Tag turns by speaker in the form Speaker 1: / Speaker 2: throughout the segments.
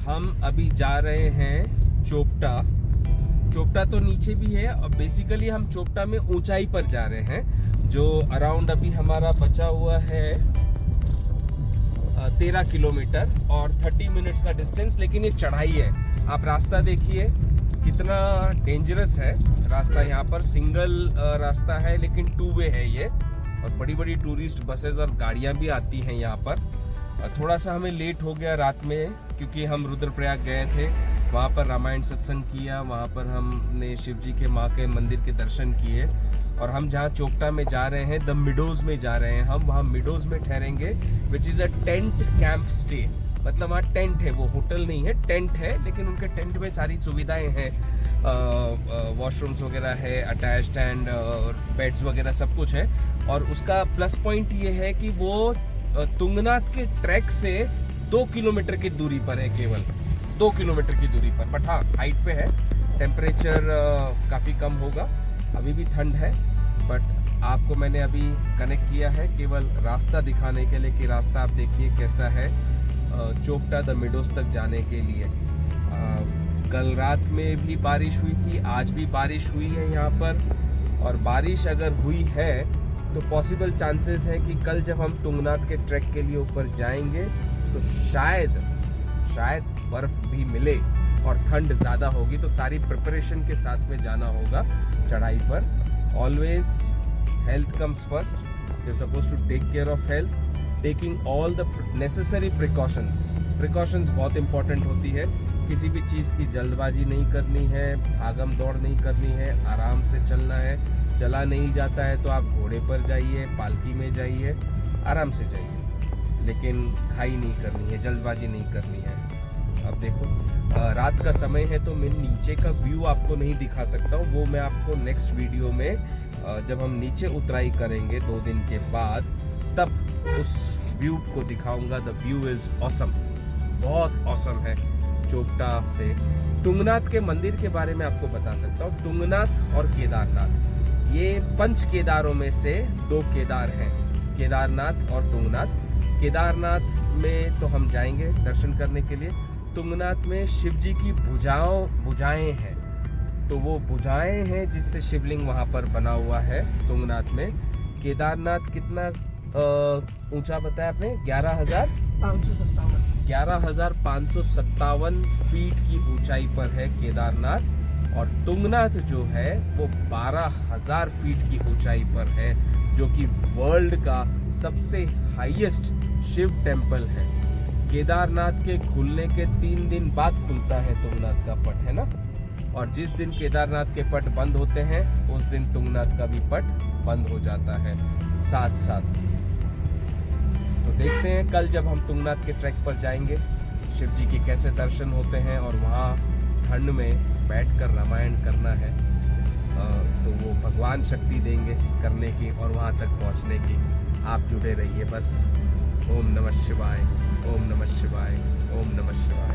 Speaker 1: हम अभी जा रहे हैं चोपटा। चोपटा तो नीचे भी है और बेसिकली हम चोपटा में ऊंचाई पर जा रहे हैं, जो अराउंड अभी हमारा बचा हुआ है 13 किलोमीटर और 30 मिनट्स का डिस्टेंस। लेकिन ये चढ़ाई है, आप रास्ता देखिए कितना डेंजरस है रास्ता। यहाँ पर सिंगल रास्ता है लेकिन 2 वे है ये, और बड़ी बड़ी टूरिस्ट बसेस और गाड़ियाँ भी आती हैं यहाँ पर। थोड़ा सा हमें लेट हो गया रात में, क्योंकि हम रुद्रप्रयाग गए थे, वहाँ पर रामायण सत्संग किया, वहाँ पर हमने शिव जी के माँ के मंदिर के दर्शन किए। और हम जहाँ चोपटा में जा रहे हैं, द मिडोज में जा रहे हैं हम, वहाँ मिडोज में ठहरेंगे, which is a tent camp stay. मतलब वहाँ टेंट है, वो होटल नहीं है, टेंट है, लेकिन उनके टेंट में सारी सुविधाएं हैं, वॉशरूम्स वगैरह है, अटैच्ड एंड बेड्स वगैरह सब कुछ है। और उसका प्लस पॉइंट ये है कि वो तुंगनाथ के ट्रैक से 2 किलोमीटर की दूरी पर है, केवल 2 किलोमीटर की दूरी पर। बट हाँ, हाइट पे है, टेम्परेचर काफ़ी कम होगा, अभी भी ठंड है। बट आपको मैंने अभी कनेक्ट किया है केवल रास्ता दिखाने के लिए कि रास्ता आप देखिए कैसा है चोपटा द मिडोज तक जाने के लिए। कल रात में भी बारिश हुई थी, आज भी बारिश हुई है यहाँ पर। और बारिश अगर हुई है तो पॉसिबल चांसेस है कि कल जब हम तुंगनाथ के ट्रैक के लिए ऊपर जाएंगे तो शायद बर्फ भी मिले और ठंड ज़्यादा होगी। तो सारी प्रिपरेशन के साथ में जाना होगा चढ़ाई पर। Always health comes first, you suppose to take care of health, taking all the necessary precautions बहुत इंपॉर्टेंट होती है। किसी भी चीज़ की जल्दबाजी नहीं करनी है, भागम दौड़ नहीं करनी है, आराम से चलना है। चला नहीं जाता है तो आप घोड़े पर जाइए, पालकी में जाइए, आराम से जाइए, लेकिन खाई नहीं करनी है, जल्दबाजी नहीं करनी है। अब देखो रात का समय है तो मैं नीचे का व्यू आपको नहीं दिखा सकता हूँ, वो मैं आपको नेक्स्ट वीडियो में जब हम नीचे उतराई करेंगे 2 दिन के बाद, तब उस व्यू को दिखाऊंगा। द व्यू इज ऑसम, बहुत ऑसम है चोपटा से। तुंगनाथ के मंदिर के बारे में आपको बता सकता हूँ। तुंगनाथ और केदारनाथ, ये 5 केदारों में से 2 केदार हैं, केदारनाथ और तुंगनाथ। केदारनाथ में तो हम जाएंगे दर्शन करने के लिए। तुंगनाथ में शिव जी की भुजाएं हैं, तो वो भुजाएं हैं जिससे शिवलिंग वहां पर बना हुआ है तुंगनाथ में। केदारनाथ कितना ऊंचा बताया आपने? 11,557 फीट की ऊंचाई पर है केदारनाथ। और तुंगनाथ जो है वो 12,000 फीट की ऊंचाई पर है, जो कि वर्ल्ड का सबसे हाईएस्ट शिव टेम्पल है। केदारनाथ के खुलने के 3 दिन बाद खुलता है तुंगनाथ का पट, है ना। और जिस दिन केदारनाथ के पट बंद होते हैं उस दिन तुंगनाथ का भी पट बंद हो जाता है साथ साथ। तो देखते हैं कल जब हम तुंगनाथ के ट्रैक पर जाएंगे शिव जी के कैसे दर्शन होते हैं। और वहाँ ठंड में बैठकर रामायण करना है, तो वो भगवान शक्ति देंगे करने की और वहाँ तक पहुँचने की। आप जुड़े रहिए बस। ओम नमः शिवाय, ओम नमः शिवाय, ओम नमः शिवाय।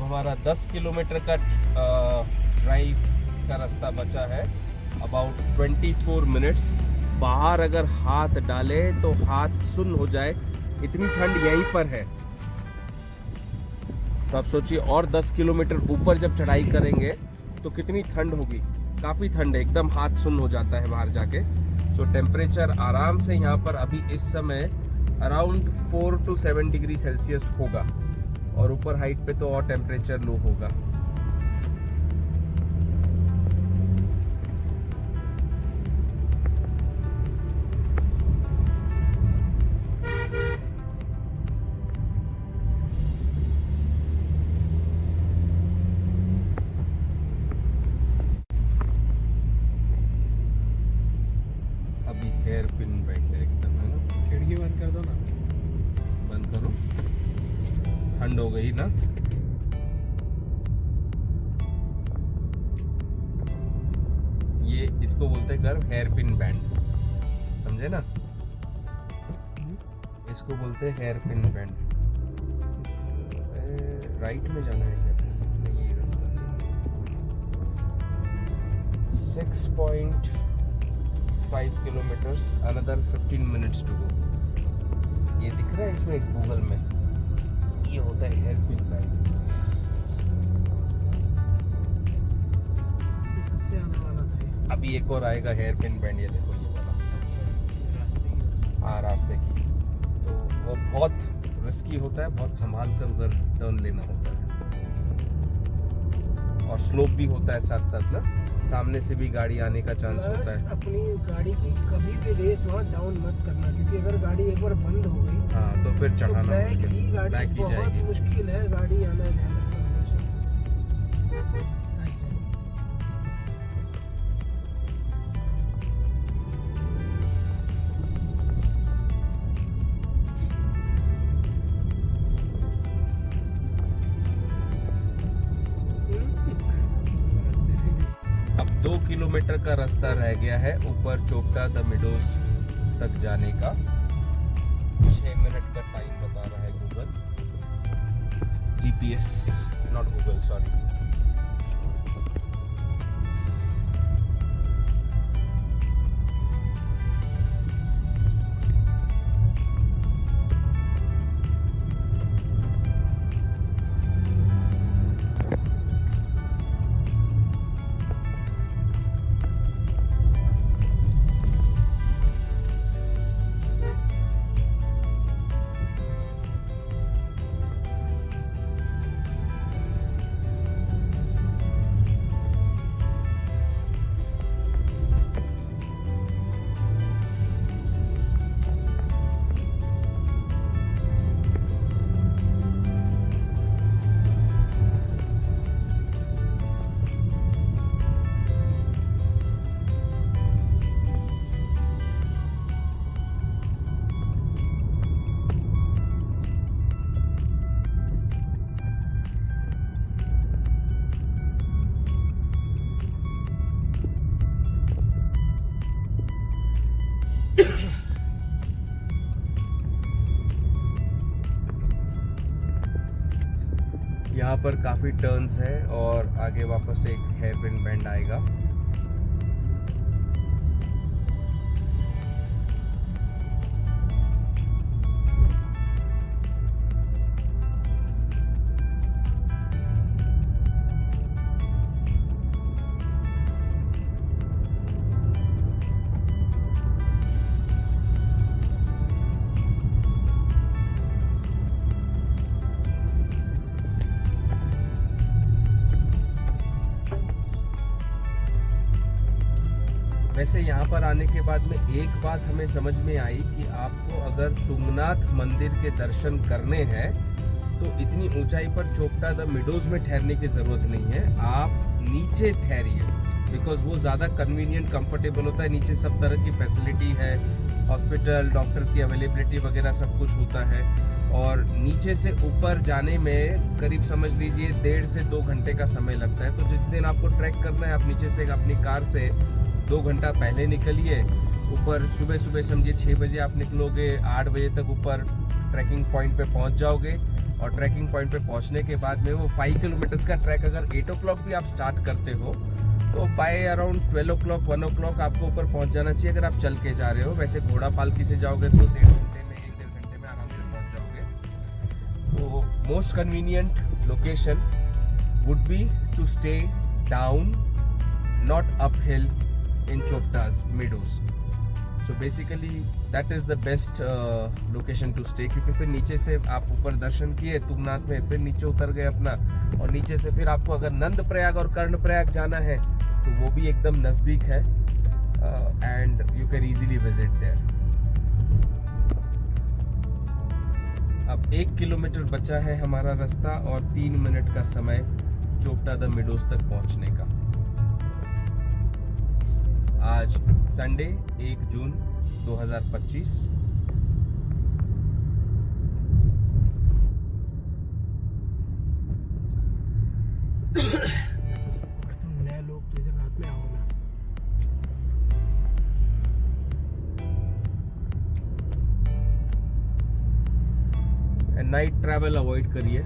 Speaker 1: हमारा 10 किलोमीटर का ड्राइव का रास्ता बचा है, अबाउट 24 मिनट्स। बाहर अगर हाथ डाले तो हाथ सुन्न हो जाए, इतनी ठंड यहीं पर है। तो आप सोचिए और 10 किलोमीटर ऊपर जब चढ़ाई करेंगे तो कितनी ठंड होगी। काफ़ी ठंड है, एकदम हाथ सुन्न हो जाता है बाहर जाके। तो टेम्परेचर आराम से यहाँ पर अभी इस समय अराउंड 4 to 7 डिग्री सेल्सियस होगा, और ऊपर हाइट पे तो और टेम्परेचर लो होगा। ठंड हो गई ना। ये इसको बोलते हैं गर्व हेयर पिन बैंड, समझे ना, इसको बोलते हैं हेयर पिन बैंड। राइट में जाना है क्या? नहीं, ये रास्ता 6.5 kilometres, another 15 minutes to go. ये दिख रहा है इसमें गूगल में, ये होता है हेयर पिन बैंड।
Speaker 2: सबसे आने वाला था।
Speaker 1: अभी एक और आएगा हेयर पिन बैंड, ये देखो ये वाला, हाँ रास्ते की। तो वो बहुत रिस्की होता है, बहुत संभाल कर उधर टर्न लेना होता है, और स्लोप भी होता है साथ साथ ना, सामने से भी गाड़ी आने का चांस होता है।
Speaker 2: अपनी गाड़ी की कभी भी रेस वहाँ डाउन मत करना, क्योंकि अगर गाड़ी एक बार बंद हो गई
Speaker 1: हाँ तो फिर चढ़ाना
Speaker 2: बैक
Speaker 1: मुश्किल,
Speaker 2: ही गाड़ी
Speaker 1: बैक ही
Speaker 2: बहुत
Speaker 1: जाएगी।
Speaker 2: मुश्किल है गाड़ी आना जाना हमेशा ऐसे।
Speaker 1: अब 2 किलोमीटर का रास्ता रह गया है ऊपर चोपटा द मिडोज तक जाने का। 6 मिनट का टाइम बता रहा है Google, GPS, not Google, sorry. यहाँ पर काफी टर्न्स है और आगे वापस एक हेयर पिन बैंड आएगा। वैसे यहाँ पर आने के बाद में एक बात हमें समझ में आई कि आपको अगर तुंगनाथ मंदिर के दर्शन करने हैं तो इतनी ऊंचाई पर चोपटा द मिडोज में ठहरने की जरूरत नहीं है, आप नीचे ठहरिए, बिकॉज वो ज़्यादा कन्वीनियंट कंफर्टेबल होता है। नीचे सब तरह की फैसिलिटी है, हॉस्पिटल, डॉक्टर की अवेलेबिलिटी वगैरह सब कुछ होता है। और नीचे से ऊपर जाने में करीब समझ लीजिए 1.5 से 2 घंटे का समय लगता है। तो जिस दिन आपको ट्रैक करना है, आप नीचे से अपनी कार से 2 घंटा पहले निकलिए ऊपर। सुबह सुबह समझिए 6 बजे आप निकलोगे, 8 बजे तक ऊपर ट्रैकिंग पॉइंट पे पहुंच जाओगे। और ट्रैकिंग पॉइंट पे पहुंचने के बाद में वो 5 किलोमीटर्स का ट्रैक अगर 8 o'clock भी आप स्टार्ट करते हो तो बाय अराउंड 12 o'clock 1 o'clock आपको ऊपर पहुंच जाना चाहिए अगर आप चल के जा रहे हो। वैसे घोड़ा पालकी से जाओगे तो 1.5 घंटे में 1-1.5 घंटे में आराम से पहुंच जाओगे। तो most convenient location would be to stay down, not uphill in Chopta's Meadows. So basically that is the best location to stay, क्योंकि फिर नीचे से आप ऊपर दर्शन किए तुंगनाथ में, फिर नीचे उतर गए अपना, और नीचे से फिर आपको अगर नंद प्रयाग और कर्ण प्रयाग जाना है तो वो भी एकदम नजदीक है and you can easily visit there. अब 1 किलोमीटर बचा है हमारा रास्ता और 3 मिनट का समय चोपटा द मिडोज तक पहुंचने का। आज संडे 1 जून 2025। नाइट ट्रैवल अवॉइड करिए।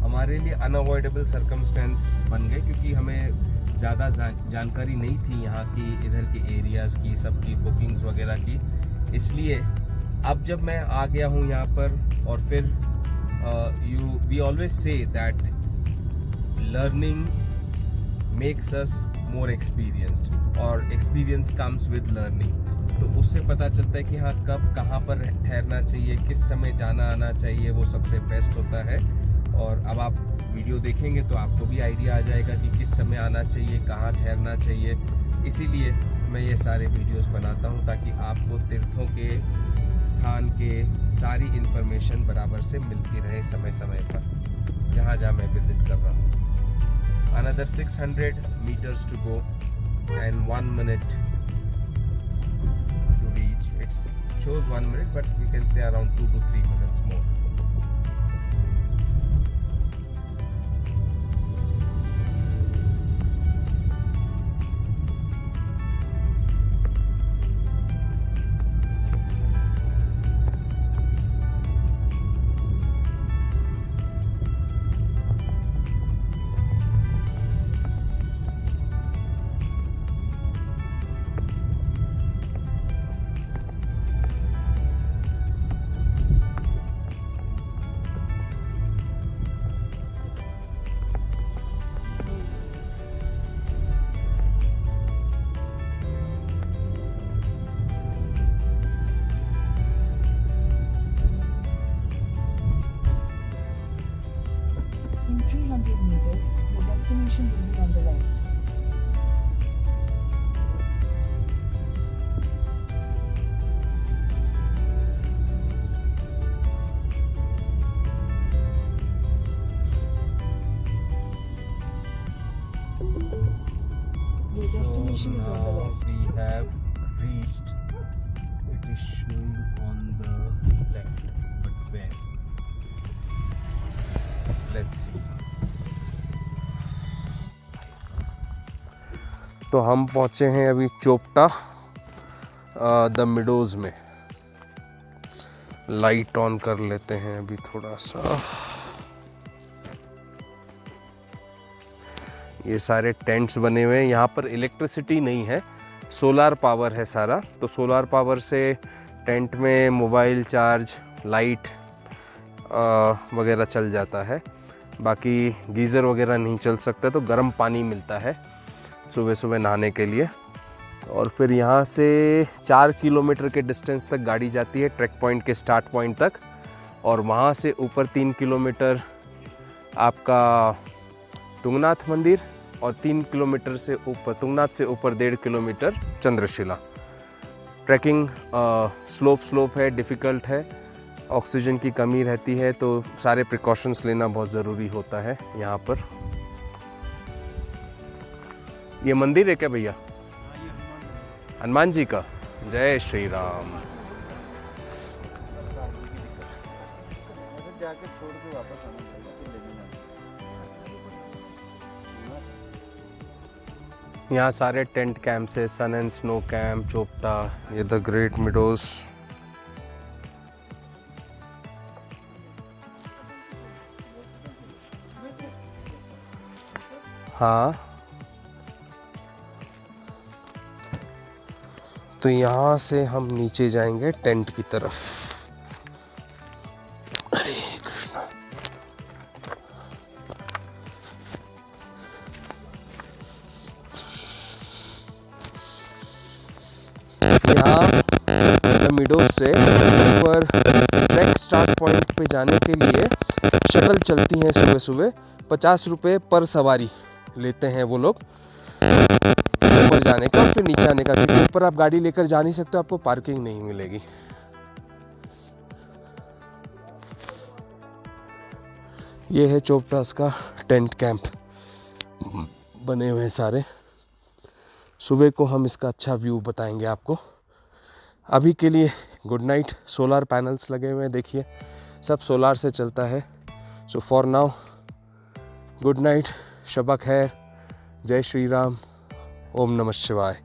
Speaker 1: हमारे लिए अनअवॉइडेबल सर्कमस्टेंस बन गए क्योंकि हमें ज़्यादा जानकारी नहीं थी यहाँ की, इधर के एरियाज़ की, सबकी बुकिंग्स वगैरह की। इसलिए अब जब मैं आ गया हूँ यहाँ पर, और फिर we always say that learning makes us more experienced, और एक्सपीरियंस कम्स विद लर्निंग। तो उससे पता चलता है कि हाँ कब कहाँ पर ठहरना चाहिए, किस समय जाना आना चाहिए, वो सबसे बेस्ट होता है। और अब आप वीडियो देखेंगे तो आपको भी आइडिया आ जाएगा कि किस समय आना चाहिए, कहाँ ठहरना चाहिए। इसीलिए मैं ये सारे वीडियोस बनाता हूँ ताकि आपको तीर्थों के स्थान के सारी इन्फॉर्मेशन बराबर से मिलती रहे समय समय पर, जहाँ जहाँ मैं विजिट कर रहा हूँ। Another 600 meters to go and 1 minute to reach. It shows 1 minute, but we can say around 2 to 3 minutes more.
Speaker 3: In 300 meters, the destination will be on the left. Your destination is on the left.
Speaker 1: We have reached. It is showing on the left, but where? Let's see. तो हम पहुंचे हैं अभी Chopta the meadows में। Light on कर लेते हैं अभी थोड़ा सा। ये सारे टेंट्स बने हुए हैं। यहाँ पर इलेक्ट्रिसिटी नहीं है, सोलार पावर है सारा। तो सोलार पावर से टेंट में मोबाइल चार्ज, लाइट वगैरह चल जाता है। बाकी गीज़र वगैरह नहीं चल सकता, तो गर्म पानी मिलता है सुबह सुबह नहाने के लिए। और फिर यहाँ से 4 किलोमीटर के डिस्टेंस तक गाड़ी जाती है ट्रैक पॉइंट के स्टार्ट पॉइंट तक, और वहाँ से ऊपर 3 किलोमीटर आपका तुंगनाथ मंदिर, और 3 किलोमीटर से ऊपर तुंगनाथ से ऊपर 1.5 किलोमीटर चंद्रशिला। ट्रैकिंग स्लोप है, डिफ़िकल्ट है, ऑक्सीजन की कमी रहती है, तो सारे प्रिकॉशंस लेना बहुत ज़रूरी होता है यहाँ पर। ये मंदिर है क्या भैया? हनुमान जी का। जय श्री राम।
Speaker 4: जाके छोड़ के वापस आना पड़ेगा, तो लेना।
Speaker 1: यहाँ सारे टेंट कैंप्स है, सन एंड स्नो कैंप, चोपटा, ये द ग्रेट मिडोज। हाँ, तो यहाँ से हम नीचे जाएंगे टेंट की तरफ। हरे कृष्णा। यहाँ मिडोज से ऊपर ट्रैक स्टार्ट पॉइंट पे जाने के लिए शटल चलती हैं सुबह सुबह। 50 रुपये पर सवारी लेते हैं वो लोग ऊपर जाने का, फिर नीचे आने का, क्योंकि ऊपर आप गाड़ी लेकर जा नहीं सकते, आपको पार्किंग नहीं मिलेगी। ये है चोपटास का टेंट कैंप बने हुए हैं सारे। सुबह को हम इसका अच्छा व्यू बताएंगे आपको। अभी के लिए गुड नाइट। सोलर पैनल्स लगे हुए हैं, देखिए सब सोलार से चलता है। So for now good night, शबा खैर, जय श्री राम, ओम नमः शिवाय।